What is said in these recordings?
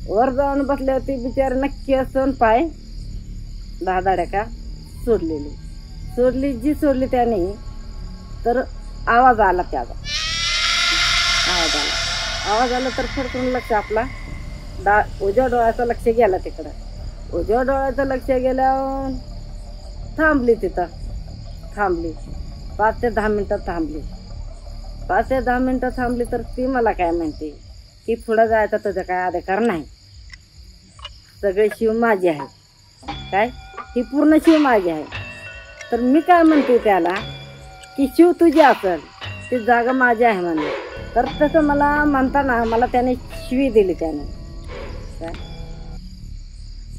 वर जाऊन बसल्यावरती बिचारी नक्की असून पाय 10 दाड्या सोडली त्याने तर आवाज आला त्याचा आवाज आला तर फडकून लक्ष आपला उजव्या डोळ्याचं लक्ष गेला तिकडं उजव्या डोळ्याचं लक्ष गेल्यावर थांबली 5 ते 10 मिनिटं थांबली 5 ते 10 मिनिटं थांबली तर ती मला काय म्हणते की पुढं जायचं तुझं काय अधिकार नाही सगळे शिव माझे आहे काय ही पूर्ण शिव माझी आहे तर मी काय म्हणते त्याला की शिव तुझी असेल ती जागा माझी आहे म्हणले तर तसं मला म्हणताना मला त्याने शिवी दिली त्याने काय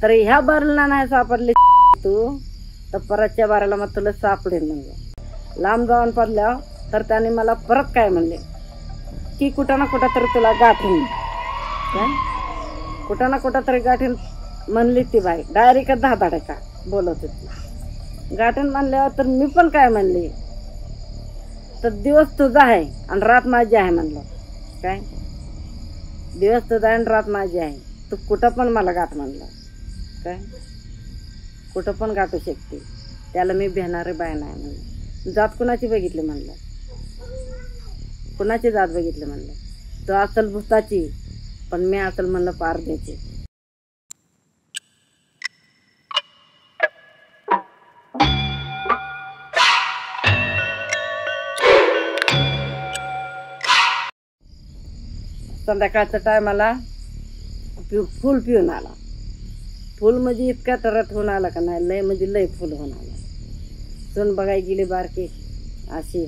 तर ह्या बारला नाही सापडले तू तर परतच्या बाराला मग तुला सापडेल म्हणलं लांब जाऊन पडल्यावर तर त्याने मला परत काय म्हणले की कुठं ना कुठं तरी तुला गाठीन काय कुठं ना कुठं तरी गाठीन म्हणली ती बाई डायरेक्ट 10 दाड्या बोलत होती गाठीन म्हणल्यावर तर मी पण काय म्हणले तर दिवस तुझा आहे आणि रात माझी आहे म्हणलं काय दिवस तुझा आहे आणि रात माझी आहे तू कुठं पण मला गाठ म्हणलं काय कुठं पण गाठू शकते त्याला मी भेटणारे बाय नाही म्हणलं जात कुणाची बघितली म्हणलं कुणाची जात बघितली म्हणलं तो असल भूताची पण मी असल म्हणलं पारद्याची संध्याकाळच्या टायमाला फुल पिऊन आला फुल म्हणजे इतका तरत होऊन आला का नाही लय म्हणजे लय फुल होऊन आला सून बघायला गेली बारकी अशी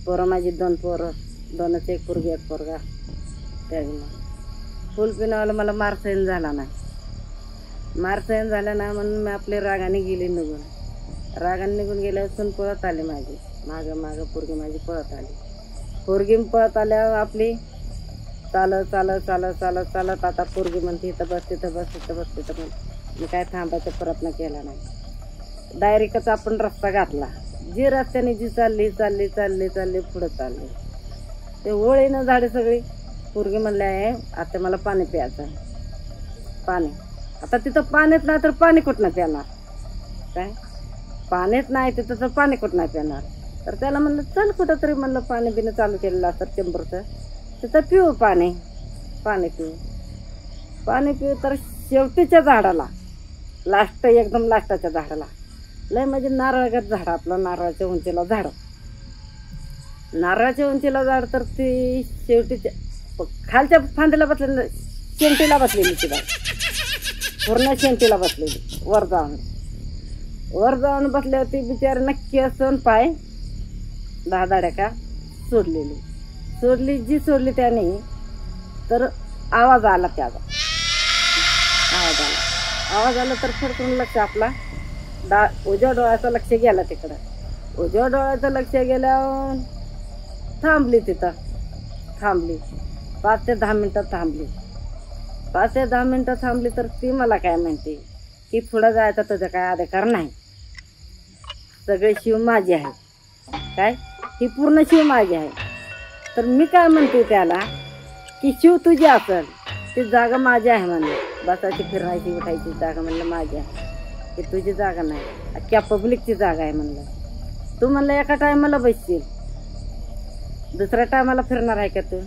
पोरं माझी 2 पोरं 2च एक पोरगी एक पोरगा त्यावेळेला फुल पिण्यावाला मला मारसैन झाला झाला ना म्हणून मी आपले रागाने गेली निघून गेल्यावर सून पळत आली माझी मागं पोरगी माझी पळत आली पोरगी पळत आल्यावर आपली चालत आता पोरगी म्हणते इथं बस मी काय थांबायचा प्रयत्न केला नाही डायरेक्टच आपण रस्ता घातला जी रस्त्याने जी चालली पुढे चालली ते ओळीनं झाडे सगळी पोरगी म्हणले आहे आता मला पाणी प्यायचं पाणी आता तिथं पाणीच नाही तर पाणी कुठनं प्याणार काय पाणीच नाही तिथं तर पाणी कुठनं प्याणार तर त्याला म्हणलं चल कुठं तरी म्हणलं पाणी बिणं चालू केलेलं असतं चेंबरचं तिथं पिऊ पाणी पिऊ तर शेवटीच्या झाडाला एकदम लास्टाच्या झाडाला लय म्हणजे नारळाचं झाड आपलं नारळाच्या उंचीला झाड तर ती शेवटीच्या खालच्या फांदीला बसलेली शेंटीला बसलेली ती बाई पूर्ण शेंटीला बसलेली वर जाऊन बसल्यावरती बिचारी नक्की असून पाय 10 दाड्या सोडली त्याने तर आवाज आला त्याचा आवाज आला तर फडकून लक्ष आपला उजव्या डोळ्याचं लक्ष गेला तिकडं उजव्या डोळ्याचं लक्ष गेल्यावर थांबली 5 ते 10 मिनिटं थांबली तर ती मला काय म्हणते की पुढं जायचं तुझं काय अधिकार नाही सगळे शिव माझी आहे काय ही पूर्ण शिव माझी आहे तर मी काय म्हणते त्याला की शिव तुझी असेल ती जागा माझी आहे म्हणलं बसायची फिरायची उठायची जागा म्हणलं माझी आहे की तुझी जागा नाही अख्ख्या पब्लिकची जागा आहे म्हणलं तू म्हणलं एका टायमाला बसशील दुसऱ्या टायमाला फिरणार आहे का तू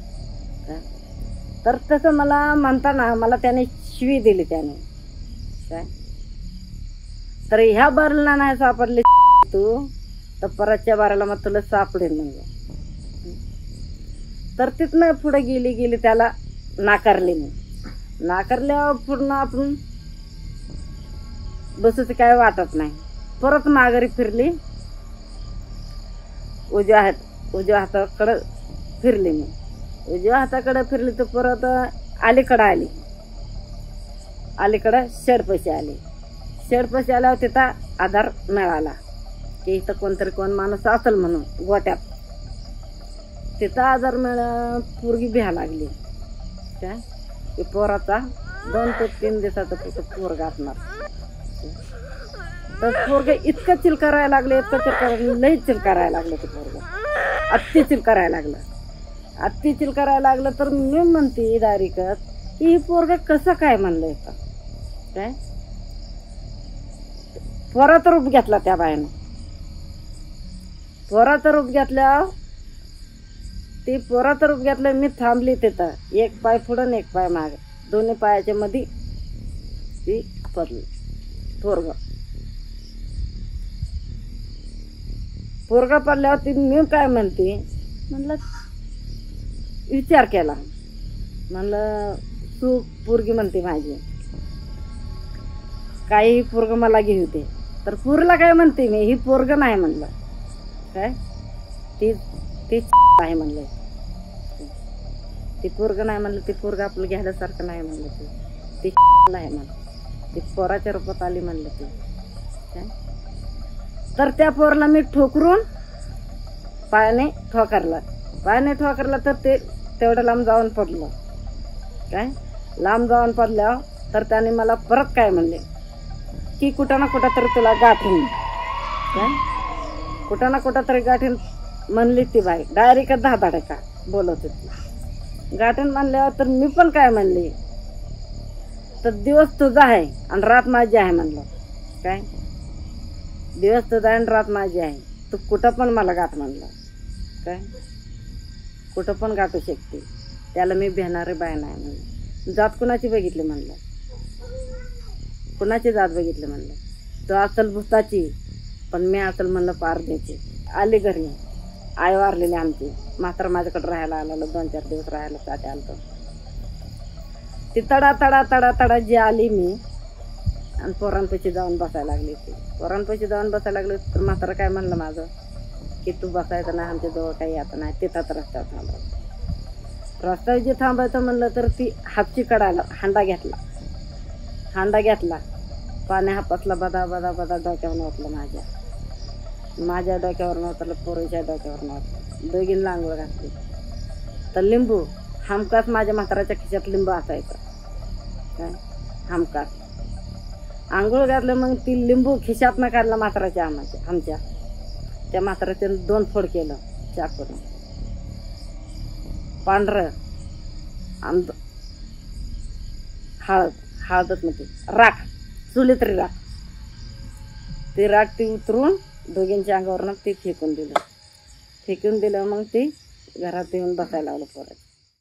तर तसं मला म्हणताना मला त्याने शिवी दिली त्याने काय तर ह्या बारला नाही सापडले तू तर परतच्या बाराला मग तुला सापडेल म्हणलं तर तिथनं पुढे गेली त्याला नाकारले नाकारल्यावर पूर्ण आपण बसूच काय वाटत नाही परत माघारी फिरली उजव्या हाताकडे फिरली उजव्या हाताकडे फिरली तर परत अलीकडं शेडपाशी आल्यावर तिथं आधार मिळाला की इथं कोण माणूस असेल म्हणून गोट्यात तिथं आधार मिळाला पोरगी भ्या लागली काय पोराचा 2 ते 3 दिवसाचा पोरगा असणार तर पोरग इतकं चिलकारायला लागले लई चिलकारायला लागलं ते पोरग अति चिलकारायला लागलं तर मी म्हणते डायरेक्ट की ही पोरग कसं काय म्हणलंय का काय. पोराचा रूप घेतला त्या बायानं. पोराचा रूप घेतल्यावर ती पोराचं रूप घेतलं. मी थांबली तिथं, एक पाय पुढं आणि एक पाय मागे, दोन्ही पायाच्या मध्ये ती पडली. पोरगा पडल्यावर ती मी काय म्हणते म्हणलं, विचार केला. म्हणलं तू पोरगी म्हणते माझी, काही पोरग मला घेऊ दे. तर पोरला काय म्हणते मी, ही पोरग नाही म्हणलं काय, ती आहे म्हणलं. ती पोरग नाही म्हणलं, ती पोरग आपलं घ्यायल्यासारखं नाही म्हणलं. ती नाही म्हणलं, ती पोराच्या रूपात आली म्हणलं ती काय. तर त्या पोरला मी ठोकरून पायाने ठोकरला तर ते तेवढं लांब जाऊन पडलं काय. लांब जाऊन पडल्यावर तर त्याने मला परत काय म्हणले की कुठं ना कुठं तरी तुला गाठीन काय, कुठं ना कुठं तरी गाठीन म्हणली ती बाई. डायरेक्ट धाडका बोलत होती. गाठीन म्हणल्यावर तर मी पण काय म्हणली, तर दिवस तुझा आहे आणि रात माझी आहे म्हणलं काय. दिवस तुझा आहे आणि रात माझी आहे, तू कुठं पण मला गाठ म्हणलं काय, कुठं पण गाठू शकते. त्याला मी भेणारी बाय नाही म्हणलं. जात कुणाची बघितली म्हणलं, कुणाची जात बघितली म्हणलं. तो असल भूताची, पण मी असल म्हणलं पारद्याची. आली घरी, आई वारलेली आमची. मात्र माझ्याकडे राहायला आलेलं, 2-4 दिवस राहायला साठी आलतो. ती तडा तडा तडा तडा जी आली मी, आणि पोरांपाशी जाऊन बसायला लागली. ती पोरांपाशी जाऊन बसायला लागली तर म्हातारं काय म्हणलं माझं की तू बसायचं नाही, आमच्या जवळ काही आता नाही, तिथंच रस्त्यावर थांबायचं. रस्त्यावर जे थांबायचं म्हणलं तर ती हापची कडाला हांडा घेतला, पाणी हापसला, बदा बदा बदा डोक्यावर नव्हतलं. माझ्या डोक्यावर नव्हतं, पोरीच्या डोक्यावर नव्हतं. दोघींना आंघोळ घातली. तर लिंबू हमखास माझ्या म्हाताराच्या खिशात लिंबू असायचं काय, हमखास. आंघोळ घातलं, मग ती लिंबू खिशात न काढला म्हाताराच्या आमच्या. त्या म्हाताराच्या 2 फोड केलं चाकून, पांढरं आणि हळदच म्हणजे राख, चुलीतरी राख. ती राख ती उतरून दोघींच्या अंगावरनं ती फेकून दिलं. मग ती घरात येऊन बसायला लागलं पोरात.